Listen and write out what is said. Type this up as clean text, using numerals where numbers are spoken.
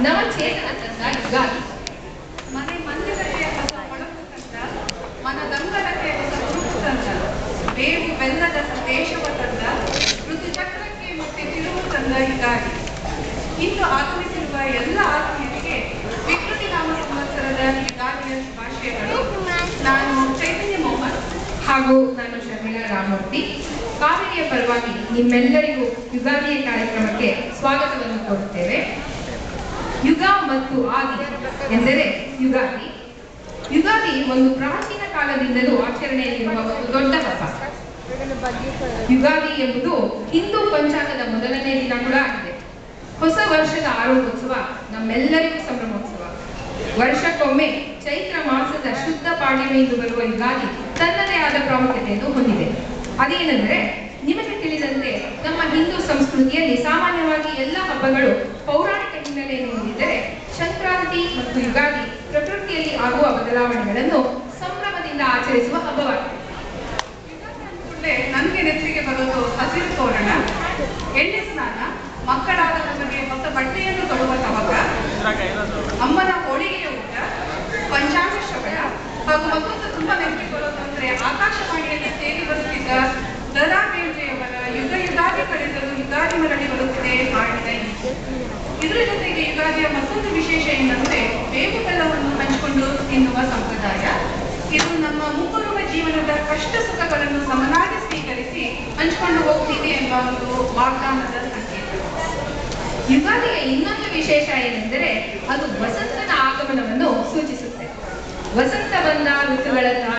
ನವಚೇತನ ತಂದ ಯುಗಾದಿ. ಮನೆ ಮಂದಿರಕ್ಕೆ ಹೊಸ ಹೊಳಪು ತಂದ, ಮನದಂಗಳಕ್ಕೆ ಹೊಸ ಹುರುಪು ತಂದ, ಬೇವು ಬೆಲ್ಲದ ಸಂದೇಶವ ತಂದ, ಋತುಚಕ್ರಕ್ಕೆ ಮತ್ತೆ ತಿರುವು ತಂದ ಯುಗಾದಿ. ಇಂದು ಆಗಮಿಸಿರುವ ಎಲ್ಲ ಆತ್ಮೀಯರಿಗೆ ವಿಕೃತಿ ನಾಮ ಸಂವತ್ಸರದ ಯುಗಾದಿಯ ಶುಭಾಶಯಗಳು. ನಾನು ಚೈತನ್ಯ ಮೋಹನ್ ಹಾಗೂ ನಾನು ಶರ್ಮಿಳಾ ರಾಮಮೂರ್ತಿ ಕಾವೇರಿಯ ಪರವಾಗಿ ನಿಮ್ಮೆಲ್ಲರಿಗೂ ಯುಗಾದಿಯ ಕಾರ್ಯಕ್ರಮಕ್ಕೆ ಸ್ವಾಗತವನ್ನು ಕೋರುತ್ತೇವೆ. ಯುಗ ಮತ್ತು ಆದಿ ಎಂದರೆ ಯುಗಾದಿ. ಯುಗಾದಿ ಒಂದು ಪ್ರಾಚೀನ ಕಾಲದಿಂದಲೂ ಆಚರಣೆಯಲ್ಲಿರುವ ಒಂದು ದೊಡ್ಡ ಹಬ್ಬ. ಯುಗಾದಿ ಎಂಬುದು ಹಿಂದೂ ಪಂಚಾಂಗದ ಮೊದಲನೇ ದಿನ ಕೂಡ ಆಗಿದೆ. ಹೊಸ ವರ್ಷದ ಆರಂಭೋತ್ಸವ ನಮ್ಮೆಲ್ಲರಿಗೂ ಸಂಭ್ರಮೋತ್ಸವ. ವರ್ಷಕ್ಕೊಮ್ಮೆ ಚೈತ್ರ ಮಾಸದ ಶುದ್ಧ ಪಾಡ್ಯಮೆಯಿಂದ ಬರುವ ಯುಗಾದಿ ತನ್ನದೇ ಆದ ಪ್ರಾಮುಖ್ಯತೆಯನ್ನು ಹೊಂದಿದೆ. ಅದೇನೆಂದರೆ, ನಿಮಗೆ ತಿಳಿದಂತೆ ನಮ್ಮ ಹಿಂದೂ ಸಂಸ್ಕೃತಿಯಲ್ಲಿ ಸಾಮಾನ್ಯವಾಗಿ ಎಲ್ಲ ಹಬ್ಬಗಳು ಪೌರಾಣಿಕ ಹಿನ್ನೆಲೆಯನ್ನು ಹೊಂದಿದ್ದರೆ, ಸಂಕ್ರಾಂತಿ ಮತ್ತು ಯುಗಾದಿ ಪ್ರಕೃತಿಯಲ್ಲಿ ಆಗುವ ಬದಲಾವಣೆಗಳನ್ನು ಸಂಭ್ರಮದಿಂದ ಆಚರಿಸುವ ಹಬ್ಬವಾಗಿದೆ. ಯುಗಾದಿ ಅಂದ್ಕೂಡಲೇ ನನಗೆ ನೆನಪಿಗೆ ಬರೋದು ಹಸಿರು ತೋರಣ, ಎಣ್ಣೆ ಸ್ನಾನ, ಮಕ್ಕಳಾದ ನಮಗೆ ಹೊಸ ಬಟ್ಟೆಯನ್ನು ತೊಡುವ ತವಕ, ಅಮ್ಮನ ಹೋಳಿಗೆಯ ಊಟ, ಪಂಚಾಂಗ ಶ್ರವಣ ಹಾಗೂ ಮತ್ತೊಂದು ತುಂಬಾ ನೆನಪಿಗೆ ಬರೋದು ಅಂದ್ರೆ ಆಕಾಶವಾಣಿಯಲ್ಲಿ ಸೇರಿ ಬರುತ್ತಿದ್ದ ದರಾ ಬೇಂದ್ರೆಯವರ ಯುಗ ಯುಗಾದಿ ಕಳೆದರೂ ಯುಗಾದಿ ಮರಳಿ ಬರುತ್ತಿದೆ ಹಾಡಿನ ಇದರ ಜೊತೆಗೆ ಯುಗಾದಿಯ ಮತ್ತೊಂದು ವಿಶೇಷ ಏನಂದ್ರೆ ಬೇವು ಬೆಲ್ಲವನ್ನು ಹಂಚಿಕೊಂಡು ತಿನ್ನುವ ಸಂಪ್ರದಾಯ. ಇದು ನಮ್ಮ ಮುಂಬರುವ ಜೀವನದ ಕಷ್ಟ ಸುಖಗಳನ್ನು ಸಮನಾಗಿ ಸ್ವೀಕರಿಸಿ ಹಂಚಿಕೊಂಡು ಹೋಗ್ತೀವಿ ಎಂಬ ಒಂದು ವಾಗ್ದಾನದ ಸಂಕೇತ. ಯುಗಾದಿಯ ಇನ್ನೊಂದು ವಿಶೇಷ ಏನೆಂದರೆ, ಅದು ವಸಂತನ ಆಗಮನವನ್ನು ಸೂಚಿಸುತ್ತೆ. ವಸಂತ ಬಂದ ಋತುಗಳ